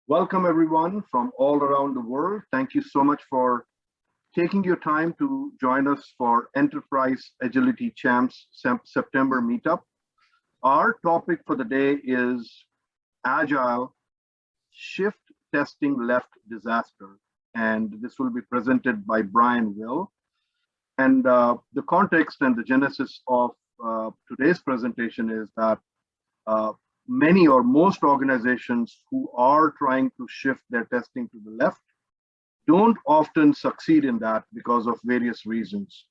Welcome everyone from all around the world. Thank you so much for taking your time to join us for Enterprise Agility Champs September meetup. Our topic for the day is Agile Shift Testing Left Disaster. And this will be presented by Brialn Will. And the context and the genesis of today's presentation is that many or most organizations who are trying to shift their testing to the left don't often succeed in that because of various reasons.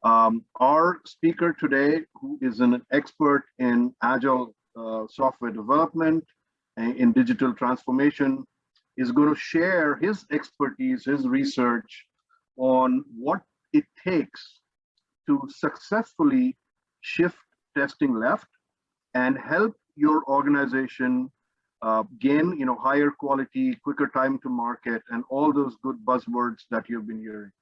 Our speaker today, who is an expert in Agile software development and in digital transformation, is going to share his expertise, his research on what it takes to successfully shift testing left and help your organization gain higher quality, quicker time to market, and all those good buzzwords that you've been hearing.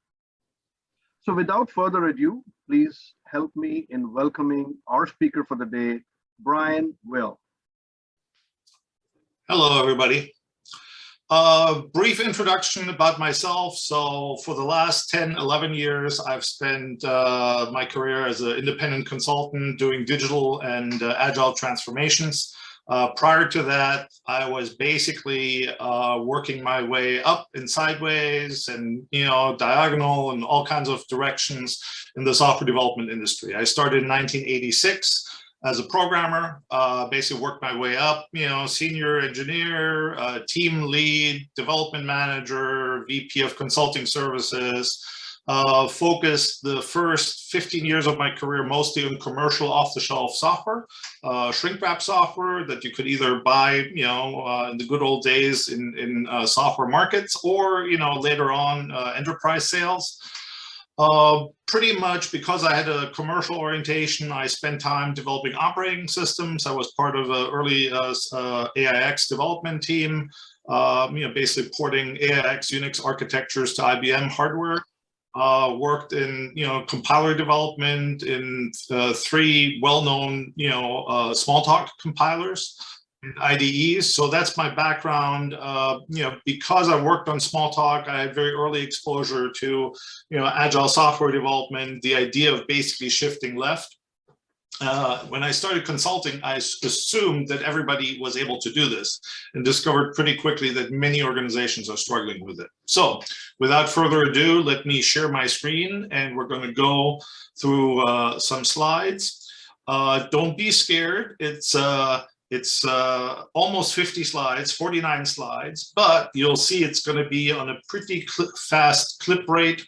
So without further ado, please help me in welcoming our speaker for the day, Brialn Will. Hello, everybody. Brief introduction about myself. So for the last 10, 11 years, I've spent my career as an independent consultant doing digital and agile transformations. Prior to that, I was basically working my way up and sideways and, diagonal and all kinds of directions in the software development industry. I started in 1986. As a programmer, basically worked my way up, senior engineer, team lead, development manager, VP of consulting services, focused the first 15 years of my career mostly on commercial off-the-shelf software, shrink wrap software that you could either buy, in the good old days in software markets or, later on enterprise sales. Pretty much because I had a commercial orientation, I spent time developing operating systems. I was part of the early AIX development team, basically porting AIX Unix architectures to IBM hardware. Worked in, compiler development in 3 well-known, Smalltalk compilers and IDEs. So that's my background. Because I worked on Smalltalk, I had very early exposure to, agile software development, the idea of basically shifting left. When I started consulting, I assumed that everybody was able to do this and discovered pretty quickly that many organizations are struggling with it. So without further ado, let me share my screen and we're going to go through some slides. Don't be scared. It's almost 50 slides, 49 slides, but you'll see it's going to be on a pretty fast clip rate.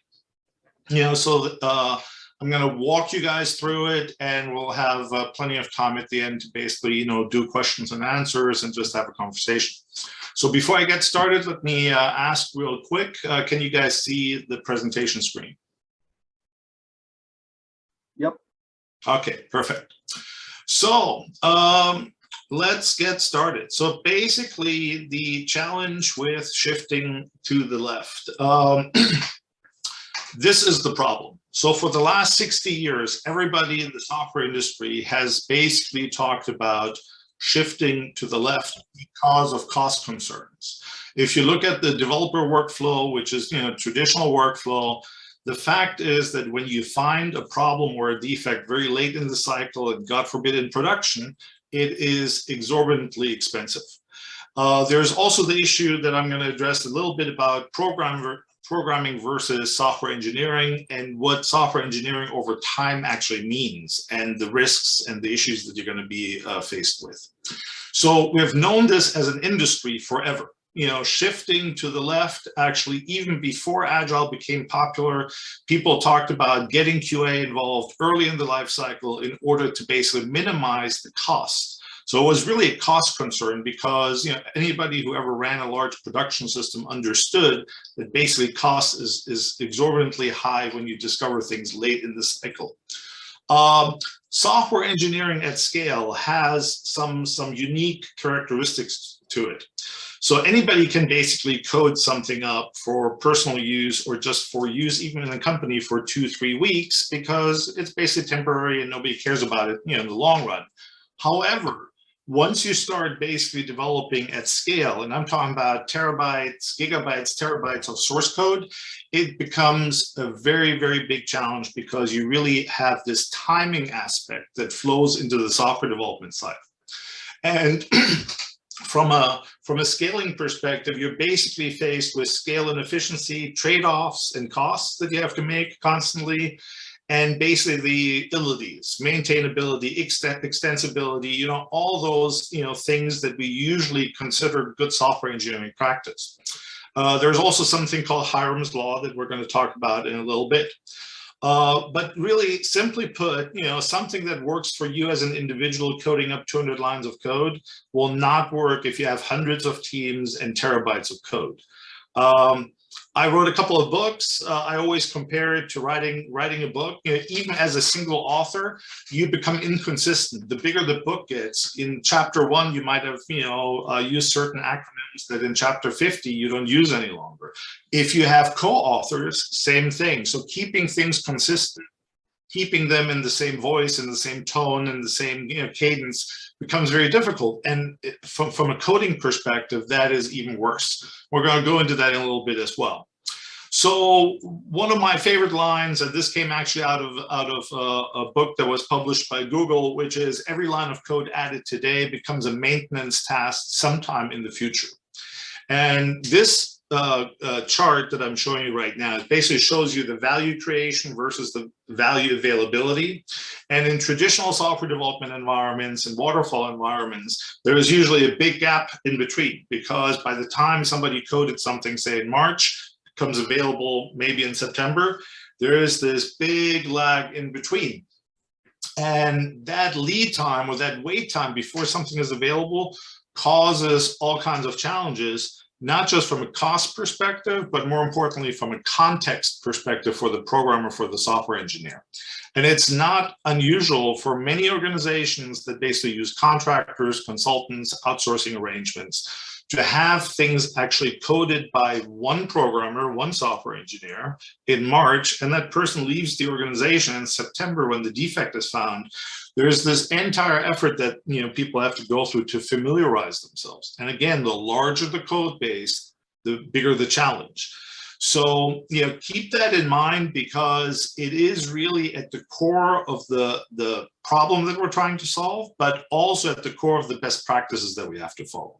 So that, I'm going to walk you guys through it, and we'll have plenty of time at the end to basically, do questions and answers and just have a conversation. So before I get started, let me ask real quick, can you guys see the presentation screen? Yep. Okay, perfect. So, let's get started. So basically, the challenge with shifting to the left, this is the problem. So for the last 60 years, everybody in the software industry has basically talked about shifting to the left because of cost concerns. If you look at the developer workflow, which is traditional workflow, the fact is that when you find a problem or a defect very late in the cycle, and God forbid in production, it is exorbitantly expensive. There's also the issue that I'm going to address a little bit about programming versus software engineering and what software engineering over time actually means and the risks and the issues that you're going to be faced with. So we've known this as an industry forever. Shifting to the left, actually, even before Agile became popular, people talked about getting QA involved early in the life cycle in order to basically minimize the cost. So it was really a cost concern because anybody who ever ran a large production system understood that basically cost is exorbitantly high when you discover things late in the cycle. Software engineering at scale has some unique characteristics to it. So anybody can basically code something up for personal use or just for use even in a company for 2-3 weeks because it's basically temporary and nobody cares about it in the long run. However, once you start basically developing at scale, and I'm talking about terabytes, gigabytes, terabytes of source code, it becomes a very, very big challenge because you really have this timing aspect that flows into the software development side. And from a scaling perspective, you're basically faced with scale and efficiency, trade-offs and costs that you have to make constantly. And basically the abilities, maintainability, extensibility, all those, things that we usually consider good software engineering practice. There's also something called Hiram's Law that we're going to talk about in a little bit. But really, simply put, something that works for you as an individual coding up 200 lines of code will not work if you have hundreds of teams and terabytes of code. I wrote a couple of books. I always compare it to writing a book. Even as a single author, you become inconsistent. The bigger the book gets, in chapter 1, you might have used certain acronyms that in chapter 50 you don't use any longer. If you have co-authors, same thing. So keeping things consistent, keeping them in the same voice and the same tone and the same cadence becomes very difficult. And from a coding perspective, that is even worse. We're going to go into that in a little bit as well. So one of my favorite lines, and this came actually out of a book that was published by Google, which is every line of code added today becomes a maintenance task sometime in the future. And this chart that I'm showing you right now, it basically shows you the value creation versus the value availability. And in traditional software development environments and waterfall environments, there is usually a big gap in between, because by the time somebody coded something, say in March, becomes available maybe in September, there is this big lag in between. And that lead time or that wait time before something is available causes all kinds of challenges, not just from a cost perspective, but more importantly, from a context perspective for the programmer, for the software engineer. And it's not unusual for many organizations that basically use contractors, consultants, outsourcing arrangements to have things actually coded by one programmer, one software engineer in March, and that person leaves the organization in September when the defect is found. There's this entire effort that people have to go through to familiarize themselves. And again, the larger the code base, the bigger the challenge. So keep that in mind, because it is really at the core of the problem that we're trying to solve, but also at the core of the best practices that we have to follow.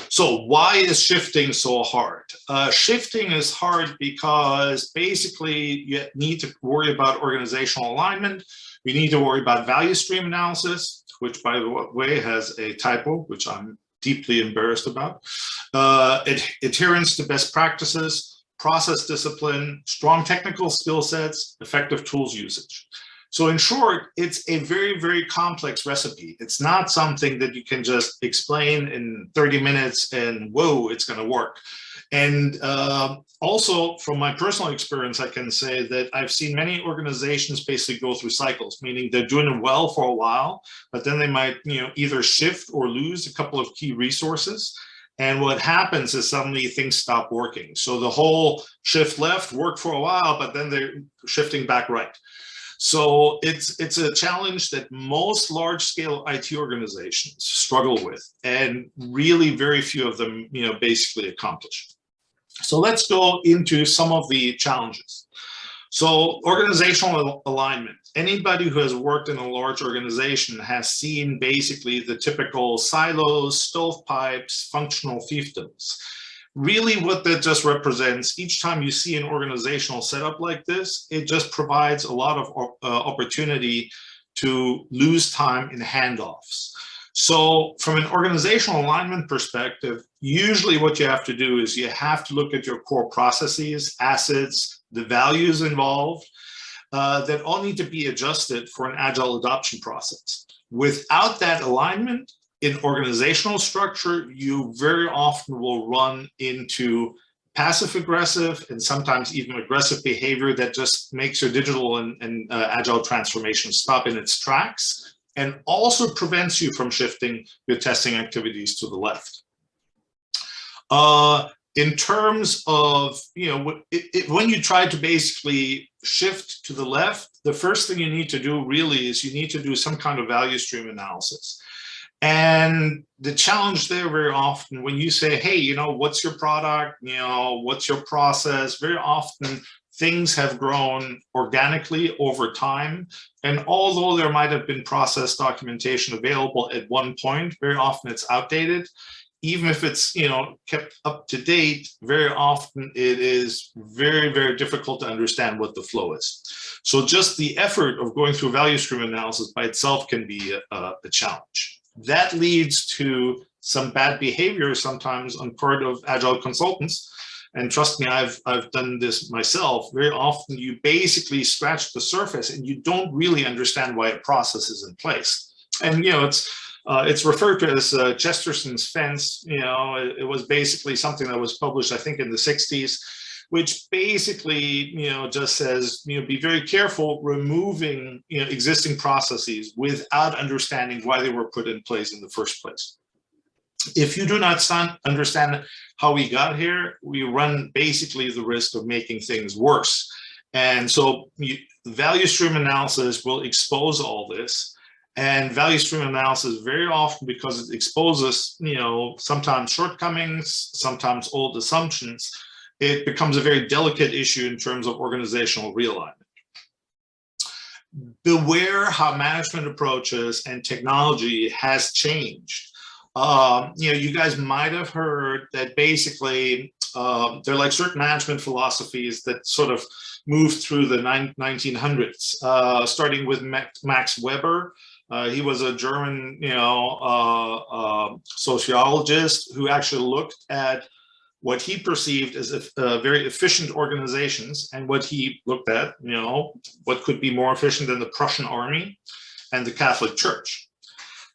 So why is shifting so hard? Shifting is hard because basically you need to worry about organizational alignment. We need to worry about value stream analysis, which, by the way, has a typo, which I'm deeply embarrassed about. Adherence to best practices, process discipline, strong technical skill sets, effective tools usage. So in short, it's a very, very complex recipe. It's not something that you can just explain in 30 minutes and whoa, it's going to work. And also from my personal experience, I can say that I've seen many organizations basically go through cycles, meaning they're doing well for a while, but then they might either shift or lose a couple of key resources. And what happens is suddenly things stop working. So the whole shift left worked for a while, but then they're shifting back right. So it's a challenge that most large-scale IT organizations struggle with, and really very few of them, basically accomplish. So let's go into some of the challenges. So organizational alignment. Anybody who has worked in a large organization has seen basically the typical silos, stovepipes, functional fiefdoms. Really what that just represents, each time you see an organizational setup like this, it just provides a lot of opportunity to lose time in handoffs. So from an organizational alignment perspective, usually what you have to do is you have to look at your core processes, assets, the values involved, that all need to be adjusted for an agile adoption process. Without that alignment, in organizational structure, you very often will run into passive-aggressive and sometimes even aggressive behavior that just makes your digital and agile transformation stop in its tracks, and also prevents you from shifting your testing activities to the left. In terms of, when you try to basically shift to the left, the first thing you need to do really is you need to do some kind of value stream analysis. And the challenge there very often when you say, hey, you know, what's your product? You know, what's your process? Very often things have grown organically over time. And although there might have been process documentation available at one point, very often it's outdated. Even if it's, you know, kept up to date, very often it is very, very difficult to understand what the flow is. So just the effort of going through value stream analysis by itself can be a challenge. That leads to some bad behavior sometimes on part of Agile consultants. And trust me, I've done this myself. Very often you basically scratch the surface and you don't really understand why a process is in place. And, you know, it's referred to as Chesterton's fence. You know, it was basically something that was published, I think, in the 60s, which basically, you know, just says, you know, be very careful removing, you know, existing processes without understanding why they were put in place in the first place. If you do not understand how we got here, we run basically the risk of making things worse. And so value stream analysis will expose all this. And value stream analysis very often, because it exposes, you know, sometimes shortcomings, sometimes old assumptions, it becomes a very delicate issue in terms of organizational realignment. Beware how management approaches and technology has changed. You know, you guys might have heard that basically there are like certain management philosophies that sort of moved through the 1900s, starting with Max Weber. He was a German, you know, sociologist who actually looked at what he perceived as very efficient organizations, and what he looked at, you know, what could be more efficient than the Prussian army and the Catholic Church.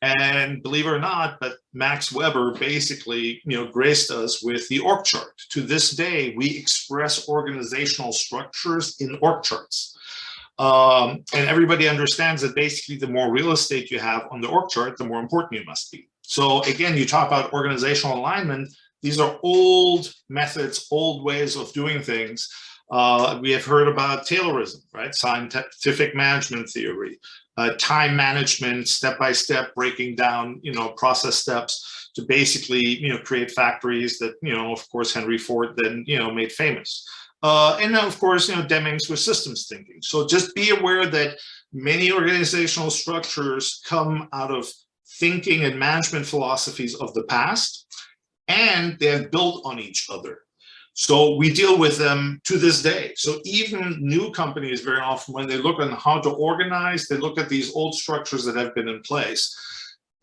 And believe it or not, but Max Weber basically, you know, graced us with the org chart. To this day, we express organizational structures in org charts. And everybody understands that basically the more real estate you have on the org chart, the more important you must be. So again, you talk about organizational alignment. These are old methods, old ways of doing things. We have heard about Taylorism, right? Scientific management theory, time management, step-by-step breaking down, you know, process steps to basically, you know, create factories that, you know, of course, Henry Ford then, you know, made famous. And then, of course, you know, Deming's with systems thinking. So just be aware that many organizational structures come out of thinking and management philosophies of the past, and they have built on each other. So we deal with them to this day. So even new companies, very often, when they look on how to organize, they look at these old structures that have been in place.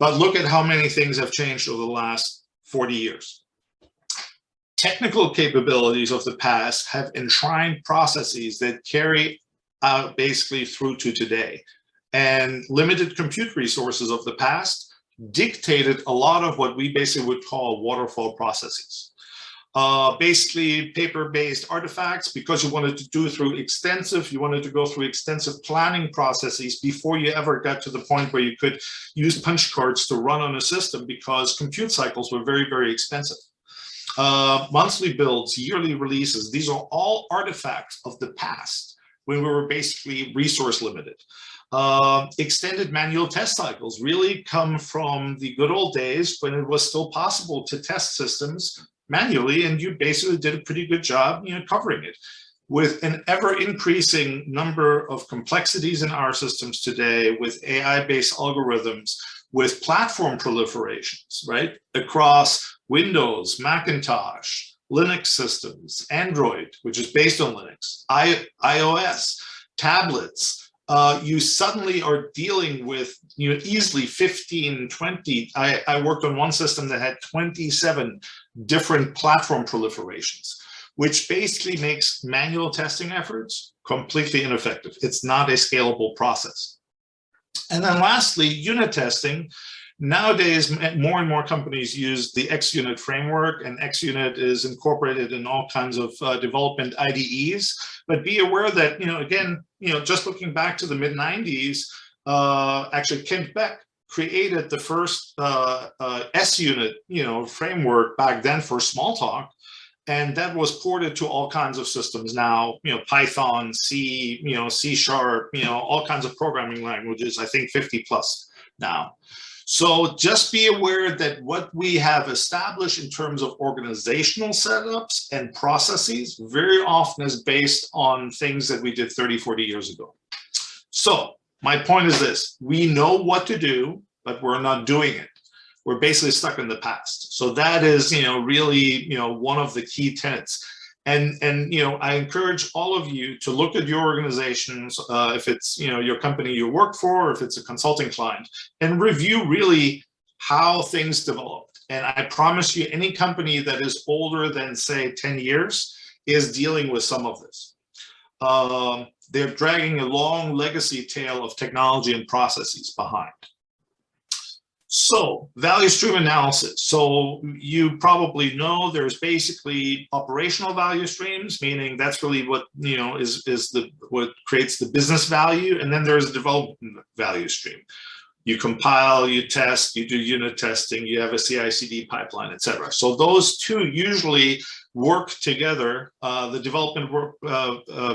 But look at how many things have changed over the last 40 years. Technical capabilities of the past have enshrined processes that carry out basically through to today. And limited compute resources of the past dictated a lot of what we basically would call waterfall processes. Basically paper-based artifacts, because you wanted to go through extensive planning processes before you ever got to the point where you could use punch cards to run on a system, because compute cycles were very, very expensive. Monthly builds, yearly releases, these are all artifacts of the past when we were basically resource limited. Extended manual test cycles really come from the good old days when it was still possible to test systems manually, and you basically did a pretty good job, you know, covering it. With an ever-increasing number of complexities in our systems today, with AI-based algorithms, with platform proliferations, right, across Windows, Macintosh, Linux systems, Android, which is based on Linux, iOS, tablets, you suddenly are dealing with, you know, easily 15, 20. I worked on one system that had 27 different platform proliferations, which basically makes manual testing efforts completely ineffective. It's not a scalable process. And then lastly, unit testing. Nowadays, more and more companies use the XUnit framework, and XUnit is incorporated in all kinds of development IDEs. But be aware that, you know, again, you know, just looking back to the mid-90s, actually Kent Beck created the first SUnit, you know, framework back then for Smalltalk, and that was ported to all kinds of systems now, you know, Python, C, you know, C#, you know, all kinds of programming languages, I think 50 plus now. So just be aware that what we have established in terms of organizational setups and processes very often is based on things that we did 30, 40 years ago. So my point is this: we know what to do, but we're not doing it. We're basically stuck in the past. So that is, really, one of the key tenets. And I encourage all of you to look at your organizations, if it's, your company you work for, or if it's a consulting client, and review really how things developed. And I promise you, any company that is older than, say, 10 years is dealing with some of this. They're dragging a long legacy tail of technology and processes behind. So value stream analysis. So you probably know there's basically operational value streams, meaning that's really what, what creates the business value. And then there's a development value stream. You compile, you test, you do unit testing, you have a CI/CD pipeline, etc. So those two usually work together. The development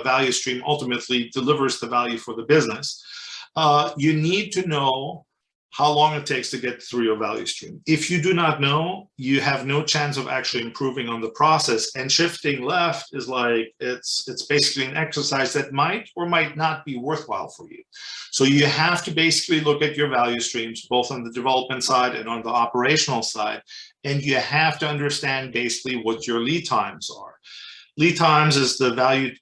value stream ultimately delivers the value for the business. You need to know how long it takes to get through your value stream. If you do not know, you have no chance of actually improving on the process. And shifting left is like, it's basically an exercise that might or might not be worthwhile for you. So you have to basically look at your value streams, both on the development side and on the operational side. And you have to understand basically what your lead times are. Lead times is the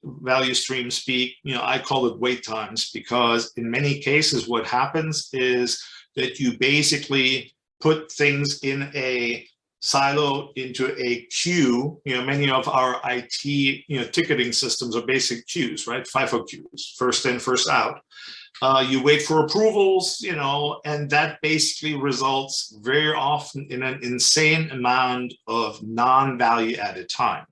value stream speak. I call it wait times, because in many cases, what happens is that you basically put things in a silo into a queue. Many of our IT, ticketing systems are basic queues, right? FIFO queues, first in, first out. You wait for approvals, and that basically results very often in an insane amount of non-value added time.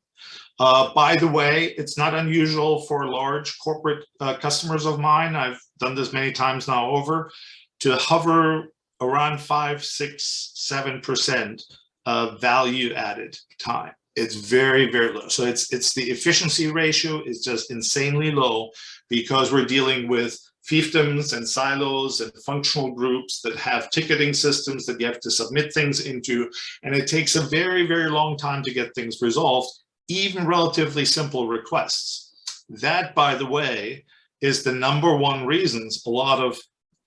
By the way, it's not unusual for large corporate customers of mine, I've done this many times now over, to hover around 5, 6, 7% of value added time. It's very, very low. So it's the efficiency ratio is just insanely low, because we're dealing with fiefdoms and silos and functional groups that have ticketing systems that you have to submit things into. And it takes a very, very long time to get things resolved, even relatively simple requests. That, by the way, is the #1 reasons a lot of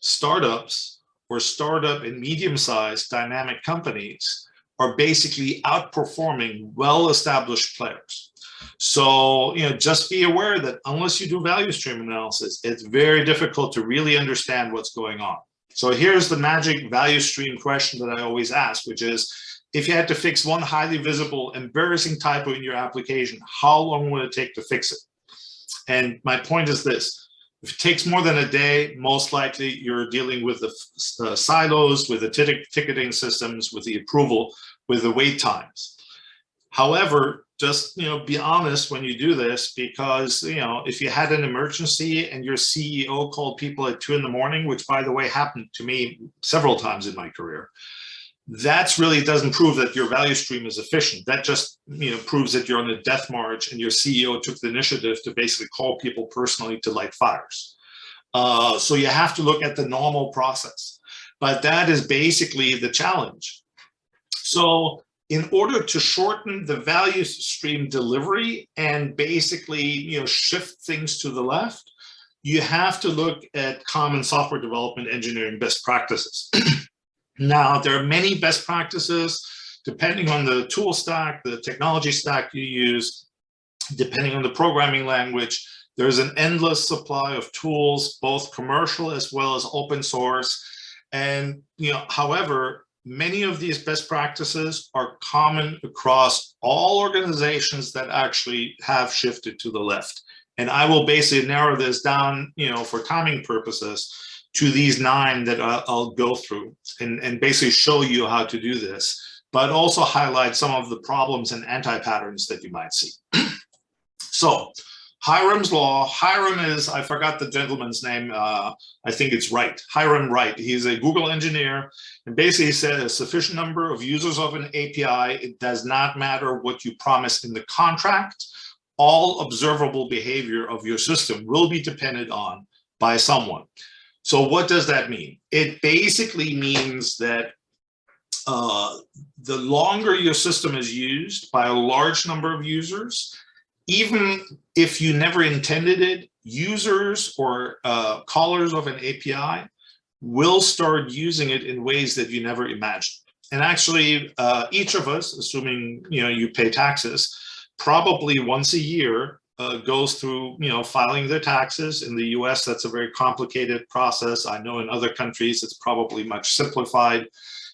startups or startup and medium-sized dynamic companies are basically outperforming well-established players. So, just be aware that unless you do value stream analysis, it's very difficult to really understand what's going on. So here's the magic value stream question that I always ask, which is, if you had to fix one highly visible, embarrassing typo in your application, how long would it take to fix it? And my point is this: if it takes more than a day, most likely you're dealing with the silos, with the ticketing systems, with the approval, with the wait times. However, just be honest when you do this, because if you had an emergency and your CEO called people at 2 in the morning, which by the way happened to me several times in my career, that's really doesn't prove that your value stream is efficient. That just proves that you're on a death march and your CEO took the initiative to basically call people personally to light fires. So you have to look at the normal process, but that is basically the challenge. So in order to shorten the value stream delivery and basically shift things to the left, you have to look at common software development engineering best practices. Now, there are many best practices depending on the tool stack, the technology stack you use, depending on the programming language. There's an endless supply of tools, both commercial as well as open source. And however, many of these best practices are common across all organizations that actually have shifted to the left. And I will basically narrow this down, for timing purposes, to these 9 that I'll go through and basically show you how to do this, but also highlight some of the problems and anti-patterns that you might see. So Hiram's law. Hiram is, I forgot the gentleman's name. I think it's Wright. Hiram Wright. He's a Google engineer, and basically he said a sufficient number of users of an API, it does not matter what you promise in the contract, all observable behavior of your system will be depended on by someone. So what does that mean? It basically means that the longer your system is used by a large number of users, even if you never intended it, users or callers of an API will start using it in ways that you never imagined. And actually, each of us, assuming you pay taxes, probably once a year goes through filing their taxes. In the US, that's a very complicated process. I know in other countries it's probably much simplified,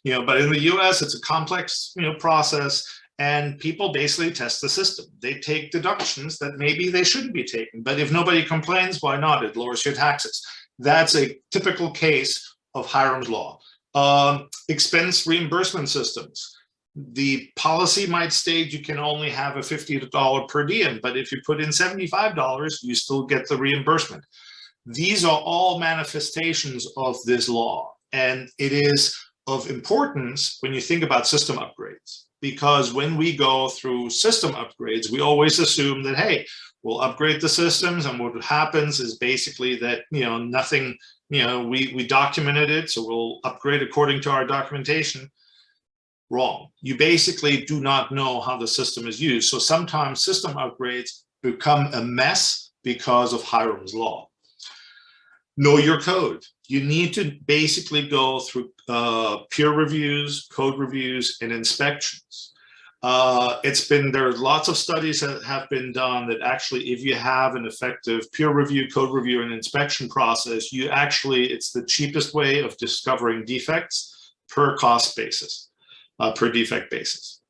but in the US it's a complex process, and people basically test the system. They take deductions that maybe they shouldn't be taken, but if nobody complains, why not? It lowers your taxes. That's a typical case of Hiram's law. Expense reimbursement systems. The policy might state you can only have a $50 per diem, but if you put in $75, you still get the reimbursement. These are all manifestations of this law, and it is of importance when you think about system upgrades, because when we go through system upgrades, we always assume that, hey, we'll upgrade the systems, and what happens is basically that nothing, we documented it, so we'll upgrade according to our documentation. Wrong. You basically do not know how the system is used. So sometimes system upgrades become a mess because of Hiram's law. Know your code. You need to basically go through peer reviews, code reviews, and inspections. There are lots of studies that have been done that actually, if you have an effective peer review, code review, and inspection process, it's the cheapest way of discovering defects per cost basis, per defect basis.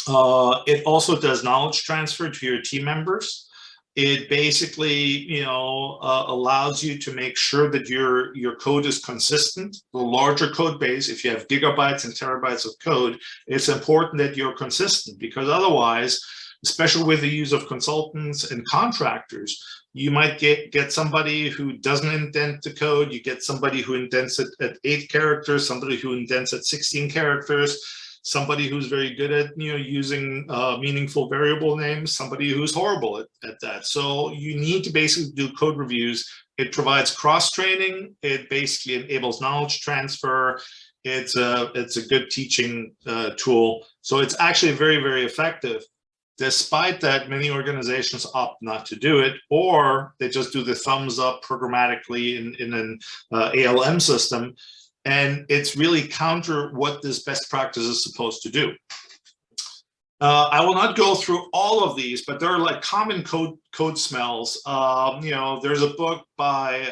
It also does knowledge transfer to your team members. It basically, allows you to make sure that your code is consistent. The larger code base, if you have gigabytes and terabytes of code, it's important that you're consistent, because otherwise, especially with the use of consultants and contractors, you might get somebody who doesn't indent the code. You get somebody who indents it at 8 characters, somebody who indents at 16 characters, somebody who's very good at using meaningful variable names, somebody who's horrible at that. So you need to basically do code reviews. It provides cross-training. It basically enables knowledge transfer. It's a good teaching tool. So it's actually very, very effective. Despite that, many organizations opt not to do it, or they just do the thumbs up programmatically in an ALM system. And it's really counter what this best practice is supposed to do. I will not go through all of these, but there are like common code smells. There's a book by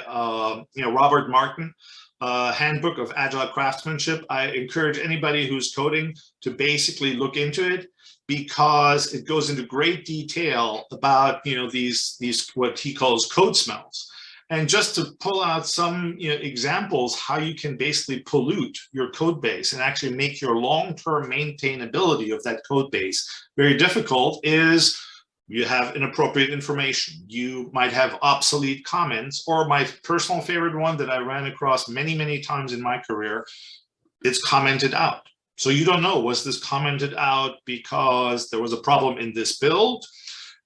Robert Martin, Handbook of Agile Craftsmanship. I encourage anybody who's coding to basically look into it, because it goes into great detail about these what he calls code smells. And just to pull out some examples how you can basically pollute your code base and actually make your long-term maintainability of that code base very difficult is you have inappropriate information. You might have obsolete comments, or my personal favorite one that I ran across many, many times in my career, it's commented out. So you don't know, was this commented out because there was a problem in this build?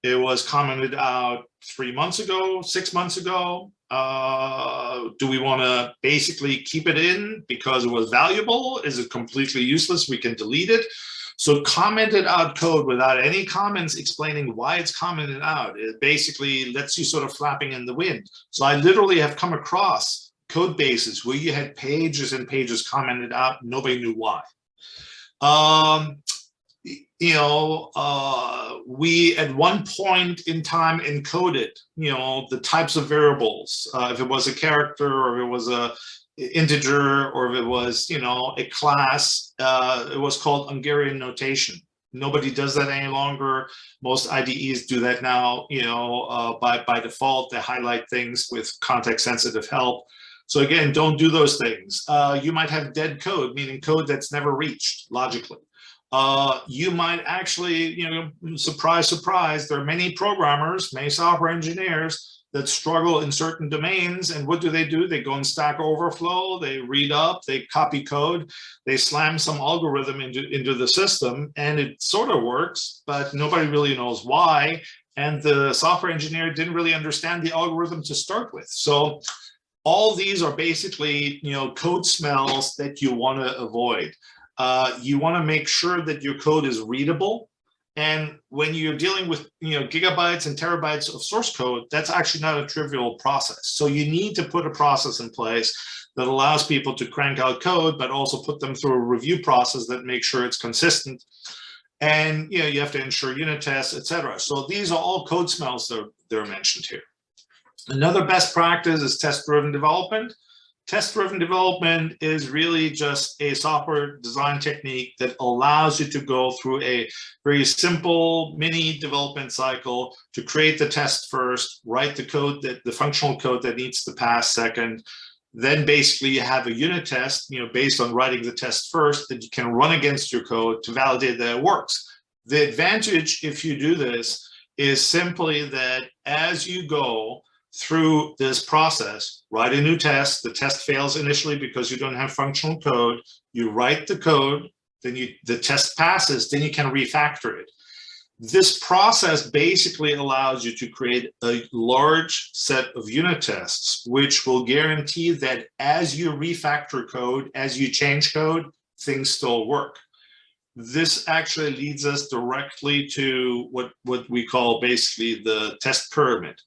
It was commented out 3 months ago, 6 months ago. Do we want to basically keep it in because it was valuable? Is it completely useless? We can delete it. So commented out code without any comments explaining why it's commented out, it basically lets you sort of flapping in the wind. So I literally have come across code bases where you had pages and pages commented out, nobody knew why. We at one point in time encoded, the types of variables. If it was a character, or if it was a integer, or if it was, a class, it was called Hungarian notation. Nobody does that any longer. Most IDEs do that now, by default. They highlight things with context-sensitive help. So again, don't do those things. You might have dead code, meaning code that's never reached logically. You might actually, surprise, surprise, there are many programmers, many software engineers that struggle in certain domains. And what do? They go in Stack Overflow, they read up, they copy code, they slam some algorithm into the system, and it sort of works, but nobody really knows why. And the software engineer didn't really understand the algorithm to start with. So all these are basically, code smells that you want to avoid. You want to make sure that your code is readable. And when you're dealing with, gigabytes and terabytes of source code, that's actually not a trivial process. So you need to put a process in place that allows people to crank out code, but also put them through a review process that makes sure it's consistent. And you have to ensure unit tests, etc. So these are all code smells that are mentioned here. Another best practice is test-driven development. Test-driven development is really just a software design technique that allows you to go through a very simple mini development cycle to create the test first, write the code, the functional code that needs to pass second. Then basically you have a unit test, based on writing the test first, that you can run against your code to validate that it works. The advantage, if you do this, is simply that as you go through this process, write a new test, the test fails initially because you don't have functional code, you write the code, then the test passes, then you can refactor it. This process basically allows you to create a large set of unit tests, which will guarantee that as you refactor code, as you change code, things still work. This actually leads us directly to what we call basically the test pyramid.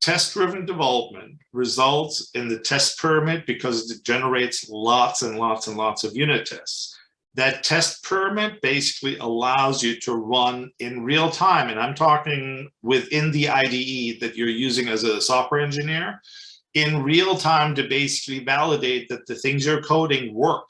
Test-driven development results in the test pyramid because it generates lots and lots and lots of unit tests. That test pyramid basically allows you to run in real time, and I'm talking within the IDE that you're using as a software engineer, in real time to basically validate that the things you're coding work.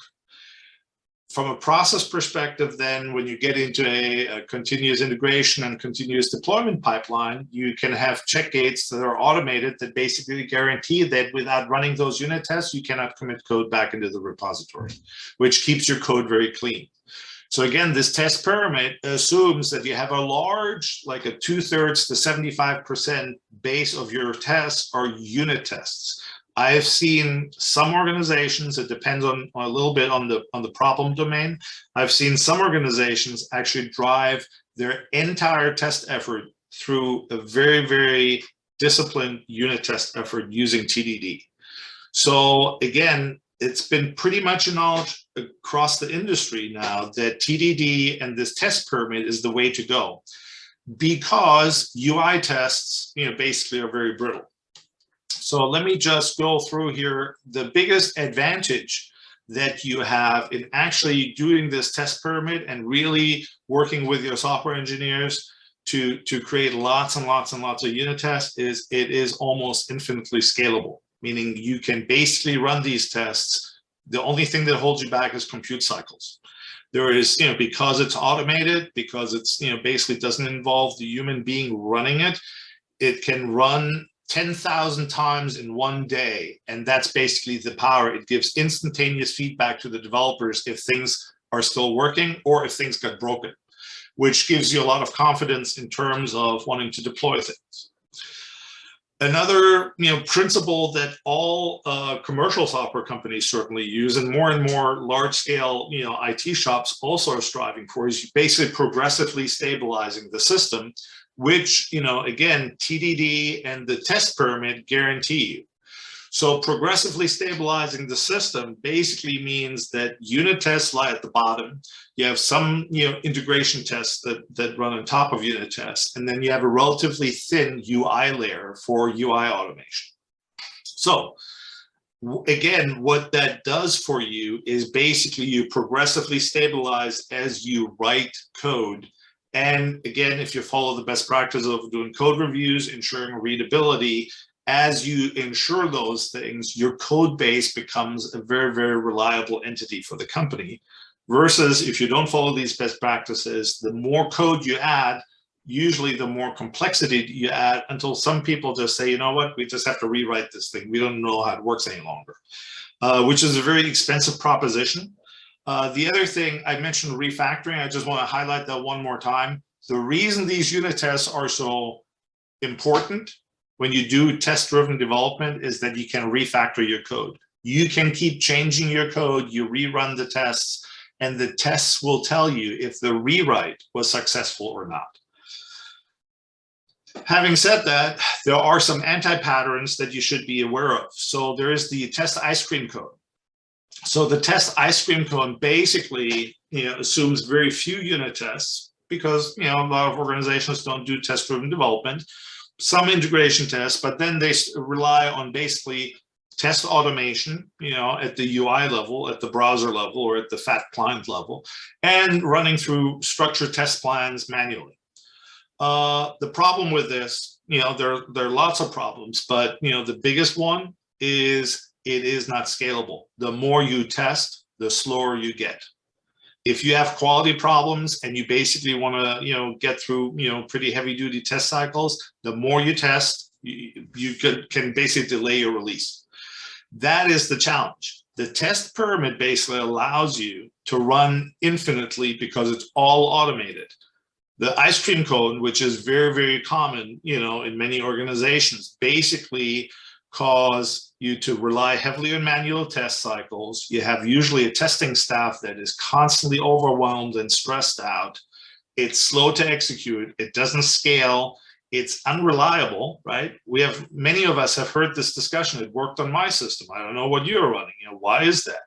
From a process perspective, then, when you get into a continuous integration and continuous deployment pipeline, you can have check gates that are automated that basically guarantee that without running those unit tests, you cannot commit code back into the repository, which keeps your code very clean. So again, this test pyramid assumes that you have a large, like a 2/3 to 75% base of your tests are unit tests. I've seen some organizations, it depends on a little bit on the problem domain. I've seen some organizations actually drive their entire test effort through a very, very disciplined unit test effort using TDD. So again, it's been pretty much a knowledge across the industry now that TDD and this test pyramid is the way to go, because UI tests, basically are very brittle. So let me just go through here. The biggest advantage that you have in actually doing this test pyramid and really working with your software engineers to create lots and lots and lots of unit tests is it is almost infinitely scalable, meaning you can basically run these tests. The only thing that holds you back is compute cycles. There is, because it's automated, because it's, basically doesn't involve the human being running it, it can run 10,000 times in one day. And that's basically the power. It gives instantaneous feedback to the developers if things are still working or if things got broken, which gives you a lot of confidence in terms of wanting to deploy things. Another principle that all commercial software companies certainly use, and more large-scale IT shops also are striving for, is basically progressively stabilizing the system, which, again, TDD and the test pyramid guarantee you. So progressively stabilizing the system basically means that unit tests lie at the bottom. You have some integration tests that run on top of unit tests, and then you have a relatively thin UI layer for UI automation. So again, what that does for you is basically you progressively stabilize as you write code. And again, if you follow the best practice of doing code reviews, ensuring readability, as you ensure those things, your code base becomes a very, very reliable entity for the company. Versus if you don't follow these best practices, the more code you add, usually the more complexity you add, until some people just say, you know what, we just have to rewrite this thing. We don't know how it works any longer, which is a very expensive proposition. The other thing, I mentioned refactoring. I just want to highlight that one more time. The reason these unit tests are so important when you do test-driven development is that you can refactor your code. You can keep changing your code, you rerun the tests, and the tests will tell you if the rewrite was successful or not. Having said that, there are some anti-patterns that you should be aware of. So there is the test ice cream code. So the test ice cream code basically, assumes very few unit tests because, a lot of organizations don't do test-driven development, some integration tests, but then they rely on basically test automation, at the UI level, at the browser level, or at the fat client level, and running through structured test plans manually. The problem with this, there are lots of problems, but the biggest one is it is not scalable. The more you test, the slower you get. If you have quality problems and you basically want to, get through, pretty heavy duty test cycles, the more you test, you can basically delay your release. That is the challenge. The test pyramid basically allows you to run infinitely because it's all automated. The ice cream code, which is very, very common, in many organizations, basically cause you to rely heavily on manual test cycles. You have usually a testing staff that is constantly overwhelmed and stressed out. It's slow to execute. It doesn't scale. It's unreliable, right? Many of us have heard this discussion. It worked on my system. I don't know what you're running. Why is that?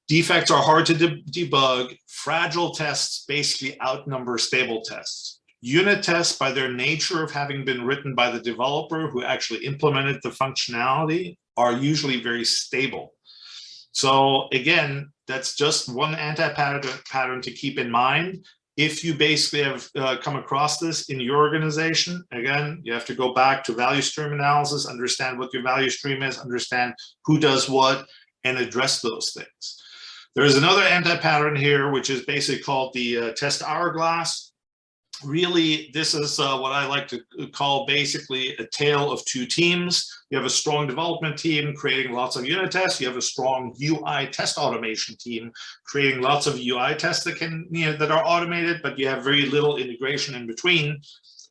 Defects are hard to debug. Fragile tests basically outnumber stable tests. Unit tests, by their nature of having been written by the developer who actually implemented the functionality, are usually very stable. So again, that's just one anti-pattern to keep in mind. If you basically have come across this in your organization, again, you have to go back to value stream analysis, understand what your value stream is, understand who does what, and address those things. There's another anti-pattern here, which is basically called the Test Hourglass. Really, this is what I like to call basically a tale of two teams. You have a strong development team creating lots of unit tests. You have a strong UI test automation team creating lots of UI tests that that are automated, but you have very little integration in between.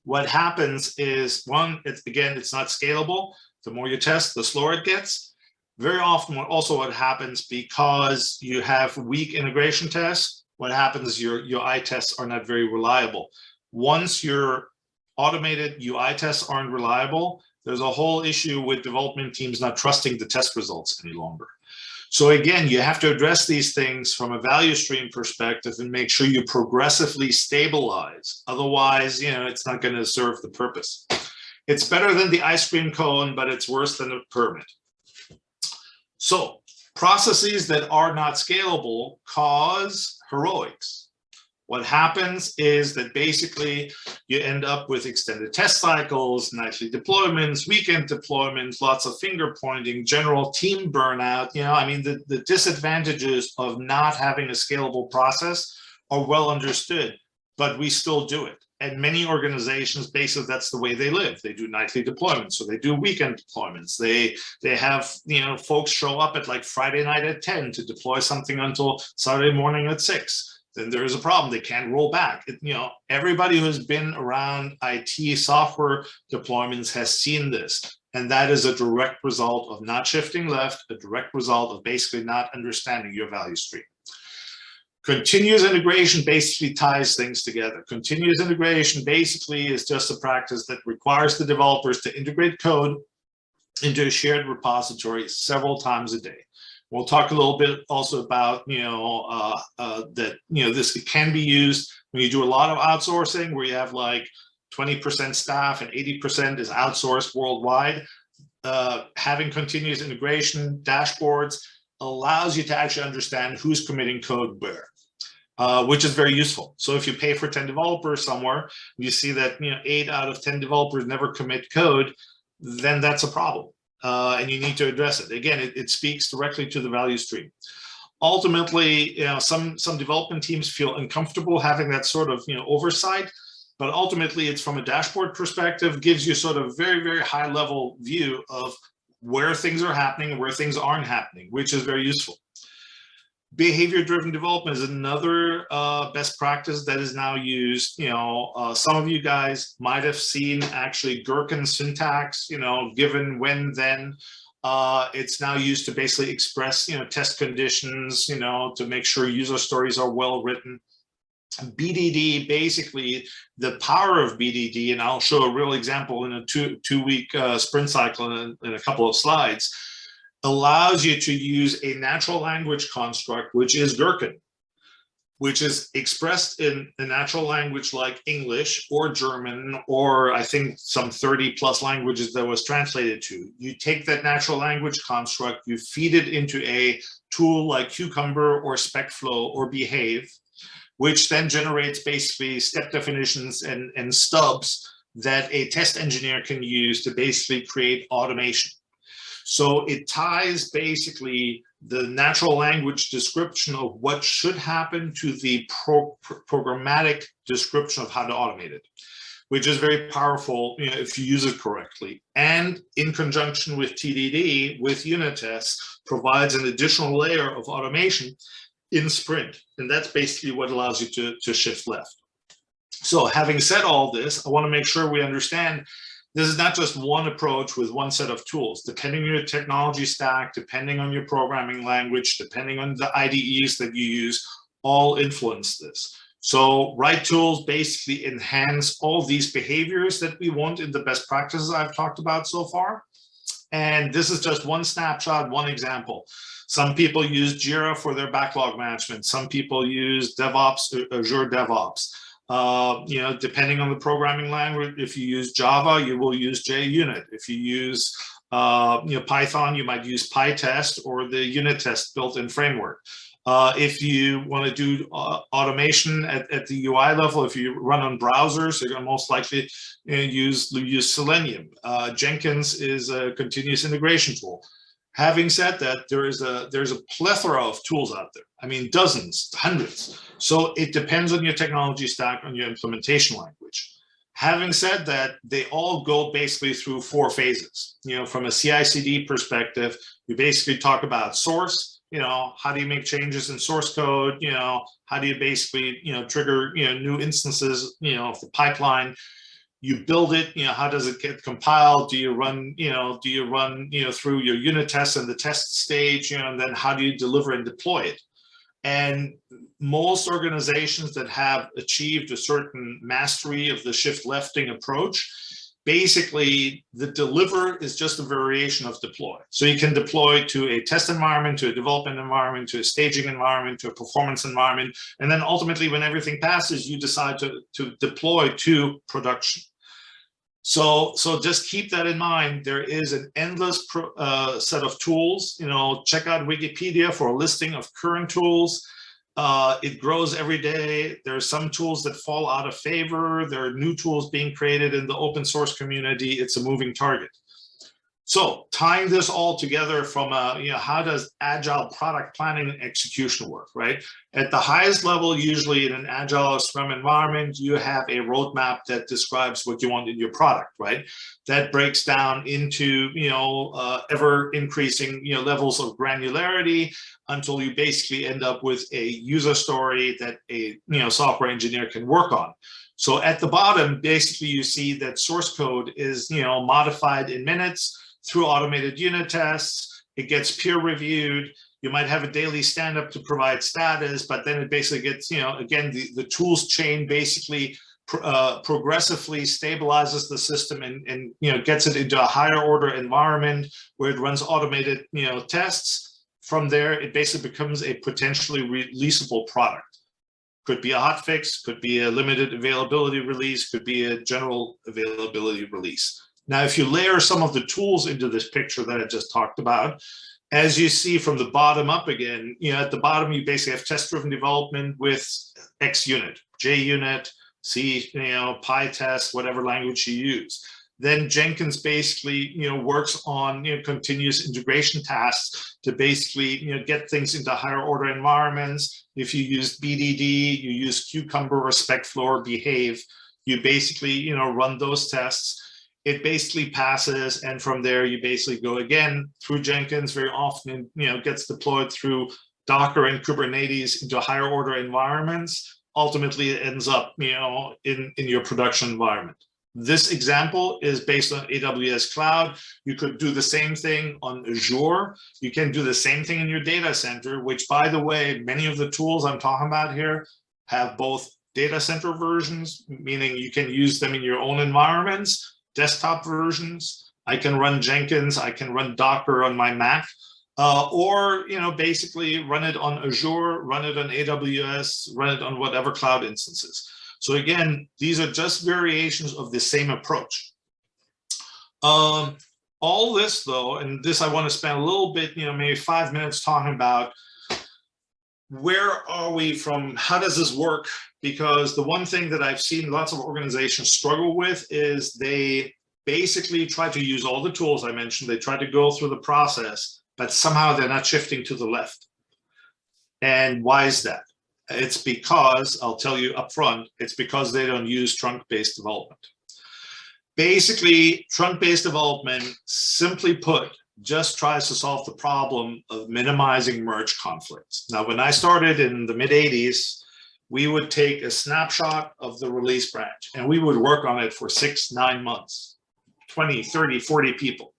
What happens is, one, it's not scalable. The more you test, the slower it gets. Very often, what happens, because you have weak integration tests, what happens is your UI tests are not very reliable. Once your automated UI tests aren't reliable, there's a whole issue with development teams not trusting the test results any longer. So again, you have to address these things from a value stream perspective and make sure you progressively stabilize. Otherwise, it's not going to serve the purpose. It's better than the ice cream cone, but it's worse than a pyramid. So processes that are not scalable cause heroics. What happens is that basically you end up with extended test cycles, nightly deployments, weekend deployments, lots of finger pointing, general team burnout. The disadvantages of not having a scalable process are well understood, but we still do it. And many organizations, basically, that's the way they live. They do nightly deployments, so they do weekend deployments. They have folks show up at like Friday night at 10 to deploy something until Saturday morning at 6. Then there is a problem. They can't roll back. Everybody who's been around IT software deployments has seen this. And that is a direct result of not shifting left, a direct result of basically not understanding your value stream. Continuous integration basically ties things together. Continuous integration basically is just a practice that requires the developers to integrate code into a shared repository several times a day. We'll talk a little bit also about, this can be used when you do a lot of outsourcing, where you have like 20% staff and 80% is outsourced worldwide. Having continuous integration dashboards allows you to actually understand who's committing code where, which is very useful. So if you pay for 10 developers somewhere, you see that 8 out of 10 developers never commit code, then that's a problem. And you need to address it. Again, it speaks directly to the value stream. Ultimately, some development teams feel uncomfortable having that sort of oversight, but ultimately it's from a dashboard perspective, gives you sort of very, very high level view of where things are happening and where things aren't happening, which is very useful. Behavior-driven development is another best practice that is now used. Some of you guys might have seen actually Gherkin syntax, given, when, then. It's now used to basically express, test conditions, to make sure user stories are well written. BDD, basically the power of BDD, and I'll show a real example in a two-week sprint cycle in a couple of slides, allows you to use a natural language construct, which is 𝐒𝐿𝐴, which is expressed in a natural language like English or German, or I think some 30+ languages that was translated to. You take that natural language construct, you feed it into a tool like Cucumber or SpecFlow or Behave, which then generates basically step definitions and stubs that a test engineer can use to basically create automation. So it ties basically the natural language description of what should happen to the programmatic description of how to automate it, which is very powerful, you know, if you use it correctly. And in conjunction with TDD, with unit tests, provides an additional layer of automation in sprint. And that's basically what allows you to shift left. So having said all this, I want to make sure we understand this is not just one approach with one set of tools. Depending on your technology stack, depending on your programming language, depending on the IDEs that you use, all influence this. So right tools basically enhance all these behaviors that we want in the best practices I've talked about so far. And this is just one snapshot, one example. Some people use Jira for their backlog management. Some people use DevOps, Azure DevOps. You know, depending on the programming language, if you use Java, you will use JUnit. If you use you know, Python, you might use PyTest or the unit test built-in framework. If you want to do automation at the UI level, if you run on browsers, you're going to most likely use Selenium. Jenkins is a continuous integration tool. Having said that, there's a plethora of tools out there. I mean, dozens, hundreds. So it depends on your technology stack, on your implementation language. Having said that, they all go basically through 4 phases. You know, from a CI/CD perspective, you basically talk about source. You know, how do you make changes in source code? You know, how do you basically, you know, trigger, you know, new instances, you know, of the pipeline? You build it, you know, how does it get compiled? Do you run, you know, through your unit tests and the test stage, you know, and then how do you deliver and deploy it? And most organizations that have achieved a certain mastery of the shift lefting approach, basically the deliver is just a variation of deploy. So you can deploy to a test environment, to a development environment, to a staging environment, to a performance environment. And then ultimately when everything passes, you decide to deploy to production. So just keep that in mind. There is an endless set of tools. You know, check out Wikipedia for a listing of current tools. It grows every day. There are some tools that fall out of favor. There are new tools being created in the open source community. It's a moving target. So tying this all together from a, you know, how does agile product planning and execution work, right? At the highest level, usually in an agile or Scrum environment, you have a roadmap that describes what you want in your product, right? That breaks down into, you know, ever increasing, you know, levels of granularity until you basically end up with a user story that a, you know, software engineer can work on. So at the bottom, basically you see that source code is, you know, modified in minutes through automated unit tests. It gets peer reviewed. You might have a daily stand-up to provide status, but then it basically gets, you know, again, the tools chain basically progressively stabilizes the system and, you know, gets it into a higher order environment where it runs automated, you know, tests. From there, it basically becomes a potentially releasable product. Could be a hotfix, could be a limited availability release, could be a general availability release. Now, if you layer some of the tools into this picture that I just talked about, as you see from the bottom up again, you know, at the bottom, you basically have test-driven development with 𝐋Unit, JUnit, C, you know, PyTest, whatever language you use. Then Jenkins basically, you know, works on, you know, continuous integration tasks to basically, you know, get things into higher order environments. If you use BDD, you use Cucumber or SpecFlow or Behave, you basically, you know, run those tests. It basically passes, and from there you basically go again through Jenkins. Very often, you know, gets deployed through Docker and Kubernetes into higher order environments. Ultimately, it ends up, you know, in your production environment. This example is based on AWS Cloud. You could do the same thing on Azure. You can do the same thing in your data center, which, by the way, many of the tools I'm talking about here have both data center versions, meaning you can use them in your own environments, desktop versions. I can run Jenkins, I can run Docker on my Mac, or basically run it on Azure, run it on AWS, run it on whatever cloud instances. So again, these are just variations of the same approach. All this though, and this I want to spend a little bit, maybe 5 minutes talking about where are we from, how does this work? Because the one thing that I've seen lots of organizations struggle with is they basically try to use all the tools I mentioned, they try to go through the process, but somehow they're not shifting to the left. And why is that? It's because, I'll tell you up front, it's because they don't use trunk-based development. Basically, trunk-based development, simply put, just tries to solve the problem of minimizing merge conflicts. Now, when I started in the mid-'80s, we would take a snapshot of the release branch and we would work on it for 6-9 months, 20, 30, 40 people.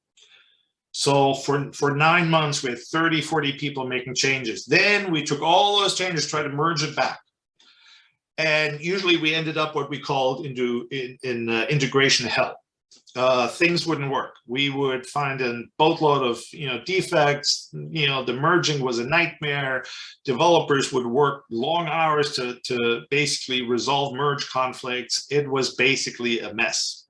So for 9 months, we had 30, 40 people making changes. Then we took all those changes, tried to merge it back. And usually we ended up what we called integration hell. Things wouldn't work. We would find a boatload of defects. The merging was a nightmare. Developers would work long hours to basically resolve merge conflicts. It was basically a mess.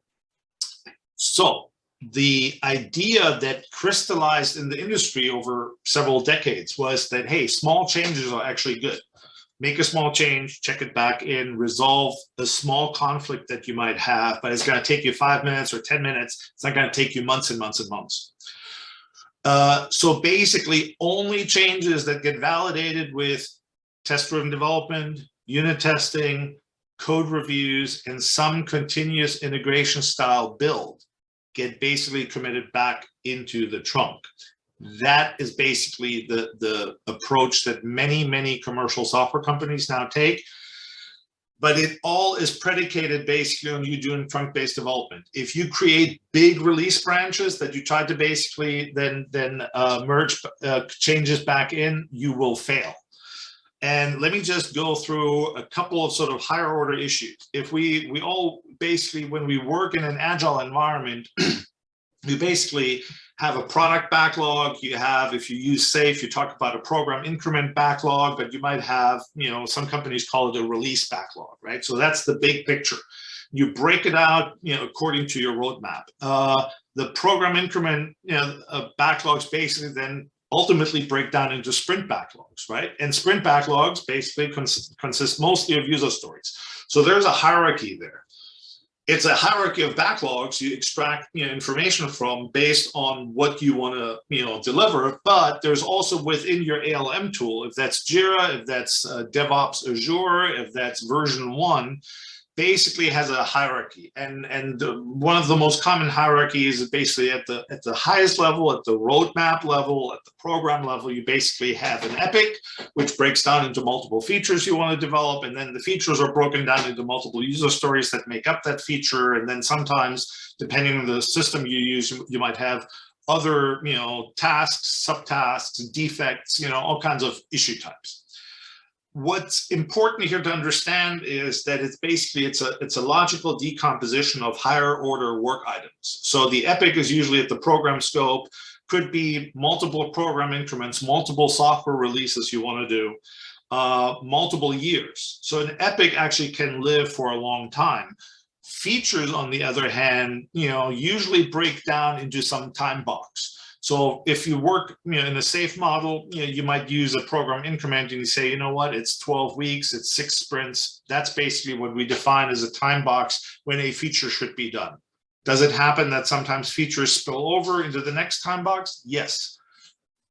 So the idea that crystallized in the industry over several decades was that, hey, small changes are actually good. Make a small change, check it back in, resolve a small conflict that you might have, but it's going to take you 5 minutes or 10 minutes. It's not going to take you months and months and months. So basically, only changes that get validated with test-driven development, unit testing, code reviews, and some continuous integration style build get basically committed back into the trunk. That is basically the approach that many commercial software companies now take. But it all is predicated basically on you doing trunk-based development. If you create big release branches that you try to basically then merge changes back in, you will fail. And let me just go through a couple of sort of higher order issues. If we all basically, when we work in an agile environment, you basically have a product backlog. You have, if you use SAFe, you talk about a program increment backlog, but you might have, some companies call it a release backlog, right? So that's the big picture. You break it out, according to your roadmap. The program increment, backlogs basically then ultimately break down into sprint backlogs, right? And sprint backlogs basically consist mostly of user stories. So there's a hierarchy there. It's a hierarchy of backlogs you extract information from based on what you want to deliver. But there's also within your ALM tool, if that's Jira, if that's DevOps Azure, if that's version 1, basically has a hierarchy. And one of the most common hierarchies is basically at the highest level, at the roadmap level, at the program level, you basically have an epic, which breaks down into multiple features you want to develop. And then the features are broken down into multiple user stories that make up that feature. And then sometimes, depending on the system you use, you might have other, tasks, subtasks, defects, all kinds of issue types. What's important here to understand is that it's a logical decomposition of higher order work items. So the epic is usually at the program scope, could be multiple program increments, multiple software releases you want to do, multiple years. So an epic actually can live for a long time. Features, on the other hand, usually break down into some time box. So if you work in a SAFe model, you might use a program increment and you say, it's 12 weeks, it's 6 sprints. That's basically what we define as a time box when a feature should be done. Does it happen that sometimes features spill over into the next time box? Yes.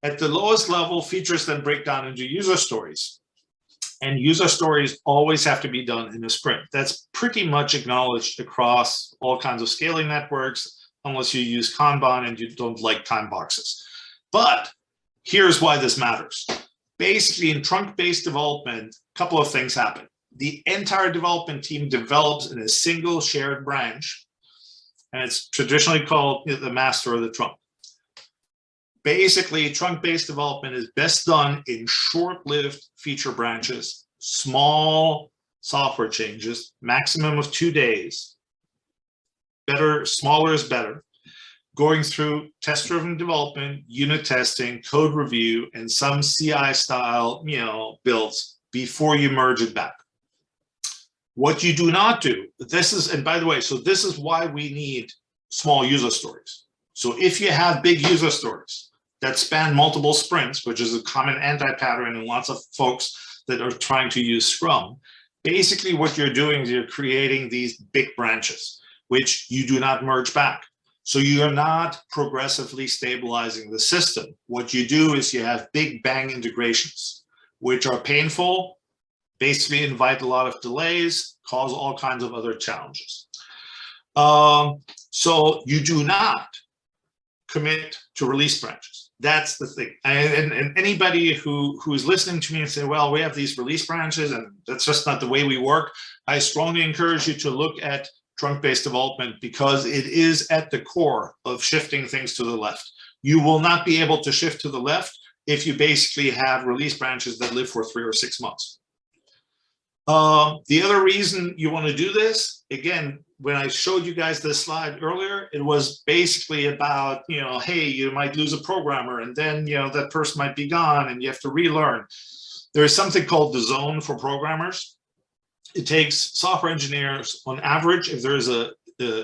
At the lowest level, features then break down into user stories. And user stories always have to be done in a sprint. That's pretty much acknowledged across all kinds of scaling networks, unless you use Kanban and you don't like time boxes. But here's why this matters. Basically, in trunk-based development, a couple of things happen. The entire development team develops in a single shared branch, and it's traditionally called the master of the trunk. Basically, trunk-based development is best done in short-lived feature branches, small software changes, maximum of 2 days. Better, smaller is better. Going through test-driven development, unit testing, code review, and some CI style, builds before you merge it back. What you do not do, this is, and by the way, so this is why we need small user stories. So if you have big user stories that span multiple sprints, which is a common anti-pattern in lots of folks that are trying to use Scrum, basically what you're doing is you're creating these big branches, which you do not merge back. So you're not progressively stabilizing the system. What you do is you have big bang integrations, which are painful, basically invite a lot of delays, cause all kinds of other challenges. So you do not commit to release branches. That's the thing. And anybody who is listening to me and say, well, we have these release branches and that's just not the way we work, I strongly encourage you to look at trunk-based development, because it is at the core of shifting things to the left. You will not be able to shift to the left if you basically have release branches that live for 3 or 6 months. The other reason you want to do this, again, when I showed you guys this slide earlier, it was basically about, hey, you might lose a programmer and then, that person might be gone and you have to relearn. There is something called the zone for programmers. It takes software engineers, on average, if there is a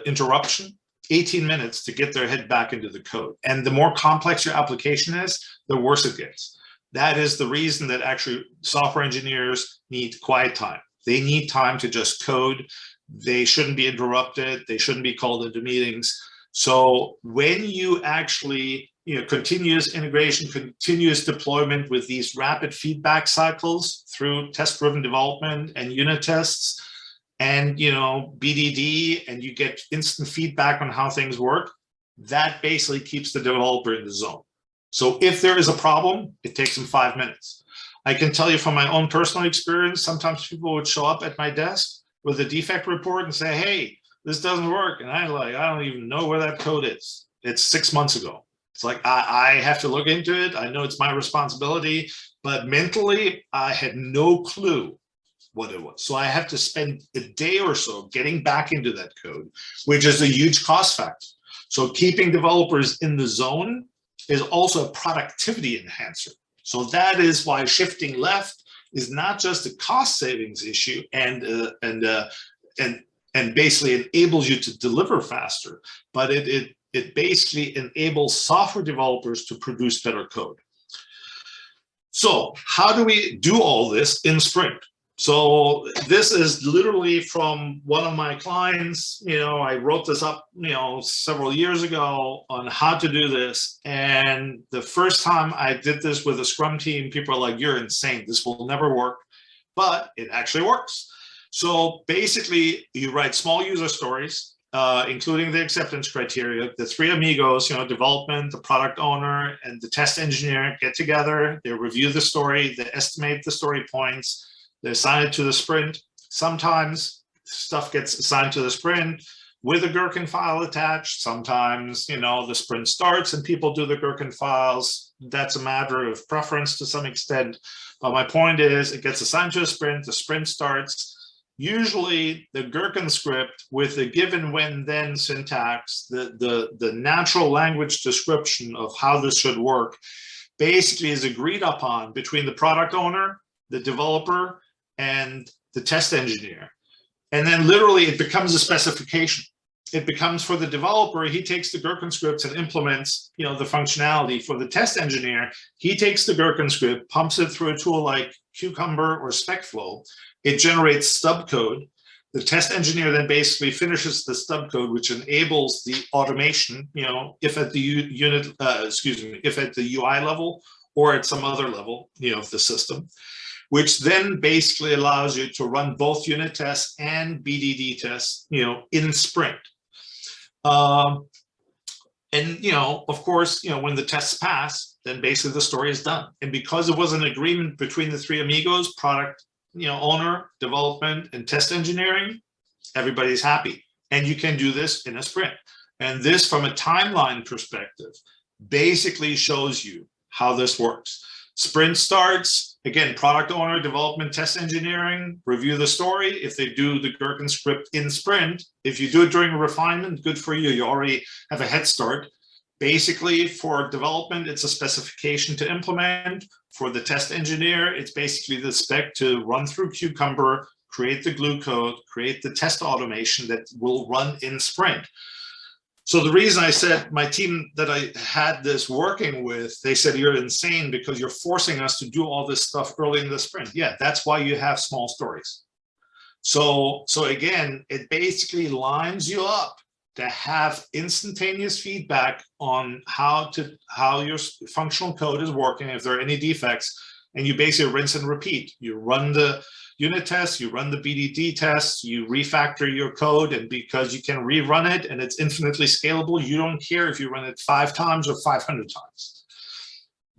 interruption, 18 minutes to get their head back into the code. And the more complex your application is, the worse it gets. That is the reason that actually software engineers need quiet time. They need time to just code. They shouldn't be interrupted. They shouldn't be called into meetings. So when you actually, continuous integration, continuous deployment with these rapid feedback cycles through test-driven development and unit tests and, BDD, and you get instant feedback on how things work, that basically keeps the developer in the zone. So if there is a problem, it takes them 5 minutes. I can tell you from my own personal experience, sometimes people would show up at my desk with a defect report and say, hey, this doesn't work. And I don't even know where that code is. It's 6 months ago. It's like, I have to look into it. I know it's my responsibility, but mentally, I had no clue what it was. So I have to spend a day or so getting back into that code, which is a huge cost factor. So keeping developers in the zone is also a productivity enhancer. So that is why shifting left is not just a cost savings issue and basically enables you to deliver faster, but it basically enables software developers to produce better code. So how do we do all this in Sprint? So this is literally from one of my clients. I wrote this up, several years ago on how to do this. And the first time I did this with a Scrum team, people are like, you're insane. This will never work. But it actually works. So basically, you write small user stories, including the acceptance criteria. The 3 amigos, development, the product owner, and the test engineer get together. They review the story. They estimate the story points. They assign it to the sprint. Sometimes stuff gets assigned to the sprint with a Gherkin file attached. Sometimes, the sprint starts and people do the Gherkin files. That's a matter of preference to some extent. But my point is, it gets assigned to a sprint. The sprint starts. Usually, the Gherkin script with the given when then syntax, the natural language description of how this should work, basically is agreed upon between the product owner, the developer, and the test engineer. And then literally it becomes a specification. It becomes, for the developer, he takes the Gherkin scripts and implements, the functionality. For the test engineer, he takes the Gherkin script, pumps it through a tool like Cucumber or SpecFlow. It generates stub code. The test engineer then basically finishes the stub code, which enables the automation, if at the if at the UI level or at some other level, of the system, which then basically allows you to run both unit tests and BDD tests, in Sprint. And, of course, when the tests pass, then basically the story is done. And because it was an agreement between the 3 amigos, product, owner, development, and test engineering, everybody's happy. And you can do this in a sprint. And this, from a timeline perspective, basically shows you how this works. Sprint starts, again, product owner, development, test engineering, review the story. If they do the Gherkin script in sprint, if you do it during a refinement, good for you. You already have a head start. Basically, for development, it's a specification to implement. For the test engineer, it's basically the spec to run through Cucumber, create the glue code, create the test automation that will run in sprint. So the reason I said my team that I had this working with, they said, you're insane because you're forcing us to do all this stuff early in the sprint. Yeah, that's why you have small stories. So again, it basically lines you up to have instantaneous feedback on how your functional code is working, if there are any defects, and you basically rinse and repeat. You run the unit tests, you run the BDD tests, you refactor your code, and because you can rerun it and it's infinitely scalable, you don't care if you run it 5 times or 500 times.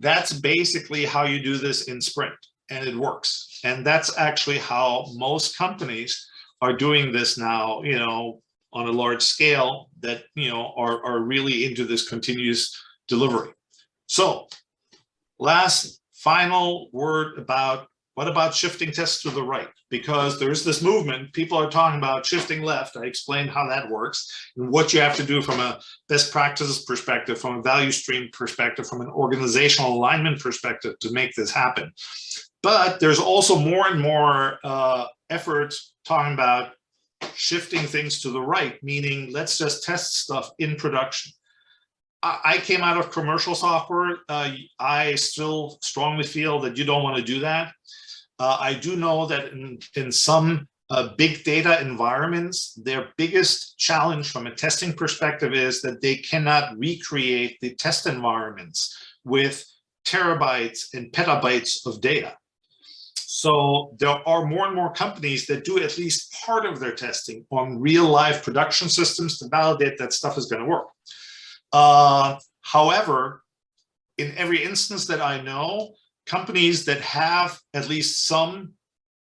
That's basically how you do this in sprint, and it works. And that's actually how most companies are doing this now, you know, on a large scale, that, you know, are really into this continuous delivery. So last final word about what about shifting tests to the right? Because there's this movement, people are talking about shifting left. I explained how that works and what you have to do from a best practices perspective, from a value stream perspective, from an organizational alignment perspective to make this happen. But there's also more and more efforts talking about shifting things to the right, meaning let's just test stuff in production. I came out of commercial software. I still strongly feel that you don't want to do that. I do know that in some big data environments, their biggest challenge from a testing perspective is that they cannot recreate the test environments with terabytes and petabytes of data. So there are more and more companies that do at least part of their testing on real live production systems to validate that stuff is going to work. However, in every instance that I know, companies that have at least some